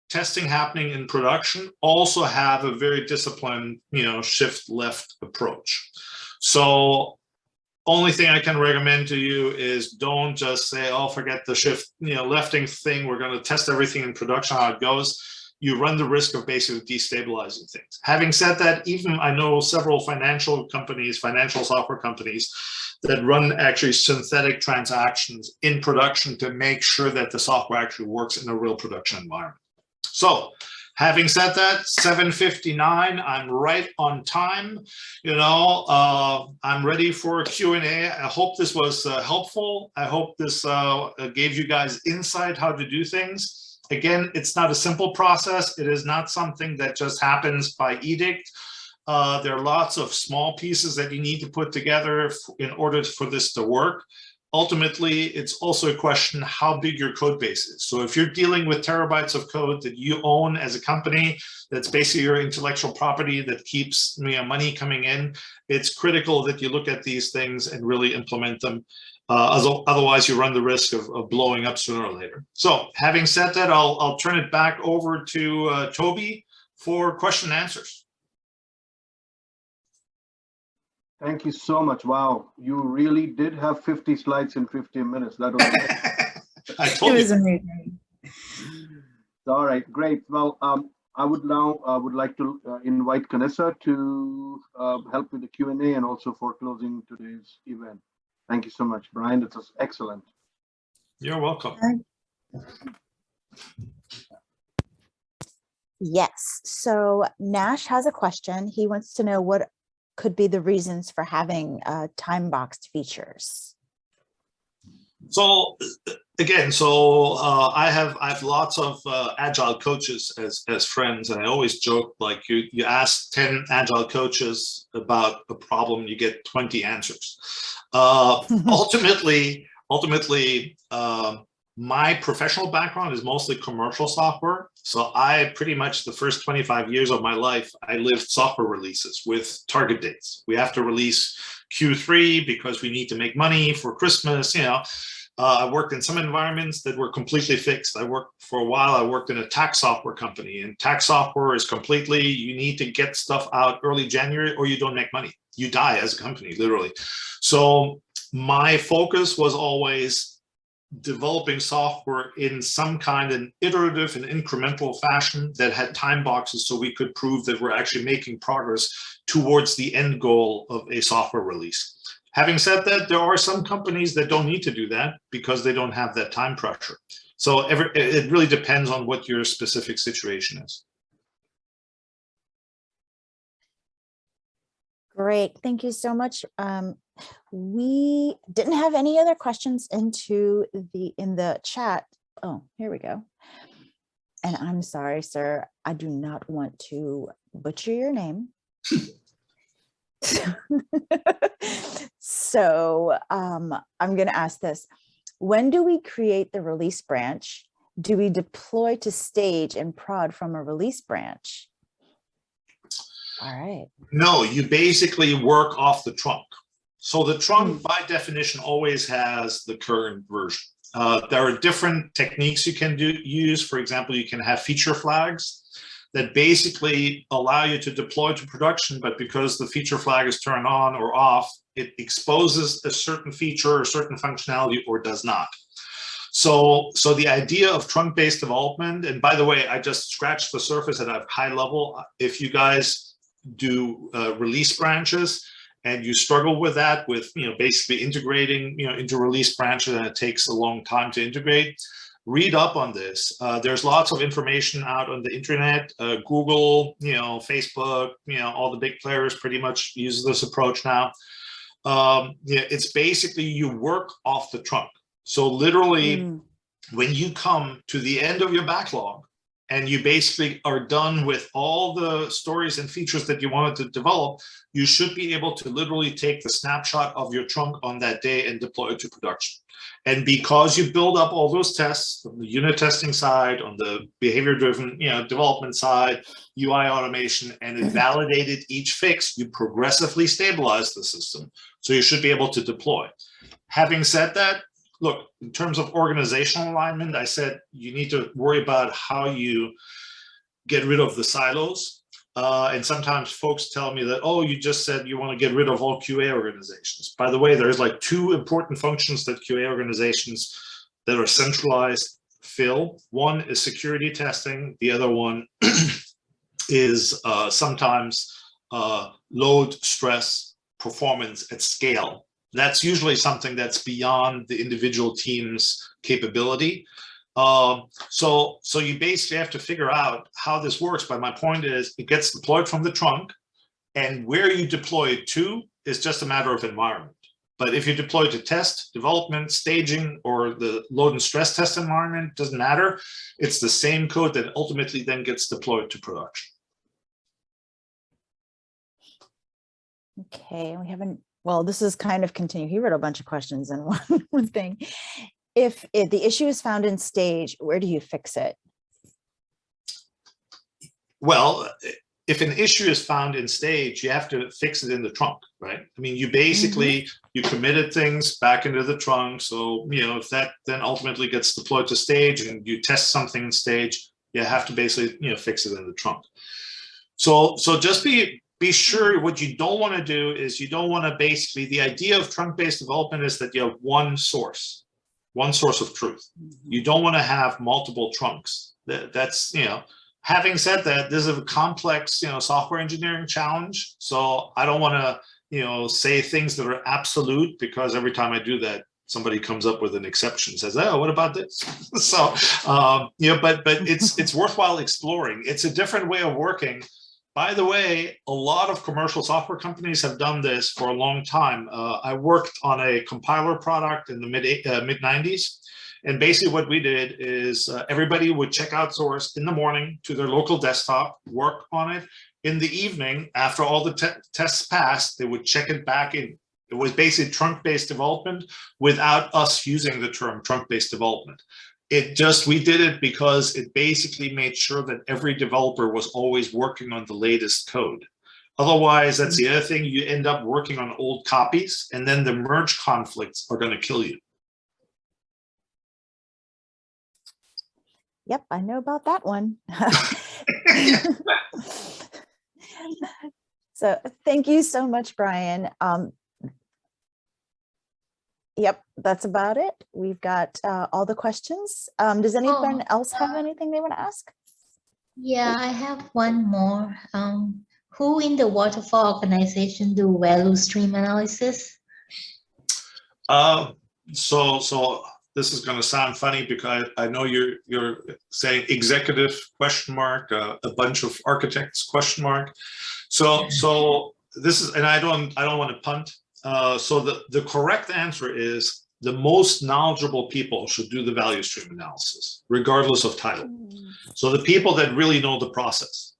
testing happening in production also have a very disciplined, you know, shift left approach. So only thing I can recommend to you is don't just say, oh, forget the shift, you know, lefting thing. We're going to test everything in production, how it goes. You run the risk of basically destabilizing things. Having said that, even I know several financial companies, financial software companies that run actually synthetic transactions in production to make sure that the software actually works in a real production environment. So having said that, 7:59, I'm right on time. You know, I'm ready for a Q&A. I hope this was helpful. I hope this gave you guys insight how to do things. Again, it's not a simple process. It is not something that just happens by edict. There are lots of small pieces that you need to put together in order for this to work. Ultimately, it's also a question how big your code base is. So if you're dealing with terabytes of code that you own as a company, that's basically your intellectual property that keeps, you know, money coming in, it's critical that you look at these things and really implement them. Otherwise, you run the risk of blowing up sooner or later. So having said that, I'll turn it back over to Toby for question and answers. Thank you so much. Wow, you really did have 50 slides in 15 minutes. That was I told it was you. amazing. All right, great. Well, I would now like to invite 𝐀𝐠𝐢 to help with the Q&A and also for closing today's event. Thank you so much, Brian. It was excellent. You're welcome. Yes. So Nash has a question. He wants to know what could be the reasons for having time-boxed features. So again, I have lots of agile coaches as friends, and I always joke, like you ask 10 agile coaches about a problem, you get 20 answers. Ultimately, my professional background is mostly commercial software. So I pretty much the first 25 years of my life, I lived software releases with target dates. We have to release Q3 because we need to make money for Christmas. You know, I worked in some environments that were completely fixed. For a while, I worked in a tax software company, and tax software is completely, you need to get stuff out early January or you don't make money. You die as a company, literally. So my focus was always developing software in some kind of iterative and incremental fashion that had time boxes so we could prove that we're actually making progress towards the end goal of a software release. Having said that, there are some companies that don't need to do that because they don't have that time pressure. So it really depends on what your specific situation is. Great, thank you so much. We didn't have any other questions in the chat. Oh, here we go. And I'm sorry, sir, I do not want to butcher your name. So I'm going to ask this. When do we create the release branch? Do we deploy to stage and prod from a release branch? All right. No, you basically work off the trunk. So the trunk, by definition, always has the current version. There are different techniques you can use. For example, you can have feature flags that basically allow you to deploy to production, but because the feature flag is turned on or off, it exposes a certain feature or certain functionality or does not. So the idea of trunk-based development, and by the way, I just scratched the surface at a high level. If you guys do release branches and you struggle with that, with basically integrating into release branches, and it takes a long time to integrate, read up on this. There's lots of information out on the internet. Google, Facebook, all the big players pretty much use this approach now. It's basically you work off the trunk. So literally, when you come to the end of your backlog and you basically are done with all the stories and features that you wanted to develop, you should be able to literally take the snapshot of your trunk on that day and deploy it to production. And because you build up all those tests on the unit testing side, on the behavior-driven development side, UI automation, and it validated each fix, you progressively stabilize the system. So you should be able to deploy. Having said that, look, in terms of organizational alignment, I said you need to worry about how you get rid of the silos. And sometimes folks tell me that, oh, you just said you want to get rid of all QA organizations. By the way, there's like two important functions that QA organizations that are centralized fill. One is security testing. The other one is sometimes load, stress, performance at scale. That's usually something that's beyond the individual team's capability. So you basically have to figure out how this works. But my point is, it gets deployed from the trunk, and where you deploy it to is just a matter of environment. But if you deploy to test, development, staging, or the load and stress test environment, doesn't matter. It's the same code that ultimately then gets deployed to production. Okay, we haven't. Well, this is kind of continue. He wrote a bunch of questions in one thing. If the issue is found in stage, where do you fix it? Well, if an issue is found in stage, you have to fix it in the trunk, right? I mean, you basically, you committed things back into the trunk. So, if that then ultimately gets deployed to stage and you test something in stage, you have to basically, fix it in the trunk. So just be sure. What you don't want to do is you don't want to basically, the idea of trunk-based development is that you have one source of truth. You don't want to have multiple trunks. That's, having said that, this is a complex, software engineering challenge. So I don't want to, say things that are absolute, because every time I do that, somebody comes up with an exception, says, oh, what about this? So, but it's worthwhile exploring. It's a different way of working. By the way, a lot of commercial software companies have done this for a long time. I worked on a compiler product in the mid-90s. And basically what we did is everybody would check out source in the morning to their local desktop, work on it. In the evening, after all the tests passed, they would check it back in. It was basically trunk-based development without us using the term trunk-based development. We did it because it basically made sure that every developer was always working on the latest code. Otherwise, that's the other thing, you end up working on old copies, and then the merge conflicts are going to kill you. Yep, I know about that one. So thank you so much, Brian. Yep, that's about it. We've got all the questions. Does anyone else have anything they want to ask? Yeah, I have one more. Who in the waterfall organization do value stream analysis? So this is going to sound funny because I know you're saying executive question mark, a bunch of architects question mark. So this is, and I don't want to punt. So the correct answer is the most knowledgeable people should do the value stream analysis, regardless of title. So the people that really know the process.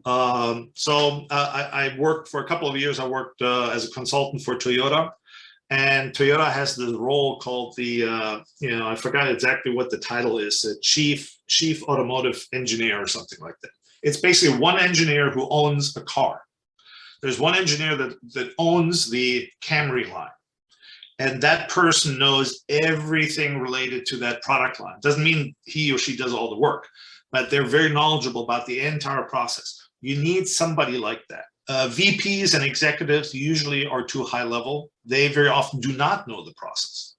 I worked for a couple of years. I worked as a consultant for Toyota. And Toyota has this role called the, I forgot exactly what the title is, chief automotive engineer or something like that. It's basically one engineer who owns a car. There's one engineer that owns the Camry line. And that person knows everything related to that product line. Doesn't mean he or she does all the work, but they're very knowledgeable about the entire process. You need somebody like that. VPs and executives usually are too high level. They very often do not know the process.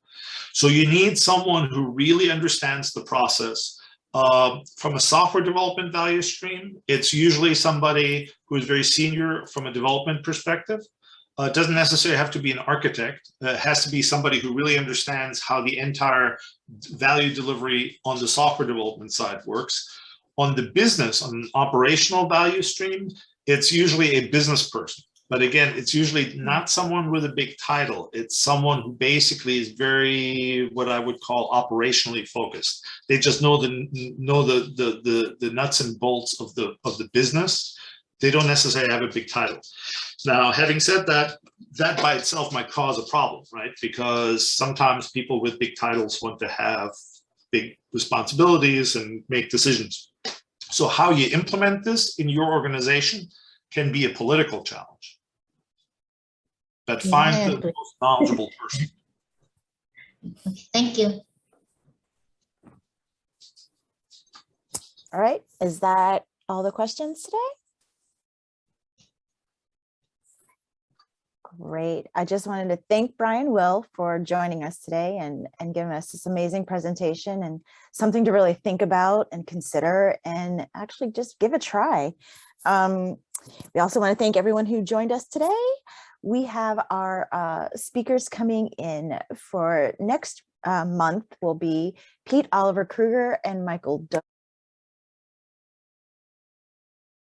So you need someone who really understands the process. From a software development value stream, it's usually somebody who is very senior from a development perspective. It doesn't necessarily have to be an architect. It has to be somebody who really understands how the entire value delivery on the software development side works. On the business, on an operational value stream, it's usually a business person. But again, it's usually not someone with a big title. It's someone who basically is very, what I would call, operationally focused. They just know the nuts and bolts of the business. They don't necessarily have a big title. Now, having said that, that by itself might cause a problem, right? Because sometimes people with big titles want to have big responsibilities and make decisions. So how you implement this in your organization can be a political challenge. But find the most knowledgeable person. Okay, thank you. All right, is that all the questions today? Great. I just wanted to thank Brialn Will for joining us today and giving us this amazing presentation and something to really think about and consider and actually just give a try. We also want to thank everyone who joined us today. We have our speakers coming in for next month will be 𝐾𝐻𝐬𝐿𝐼𝐴 and Michael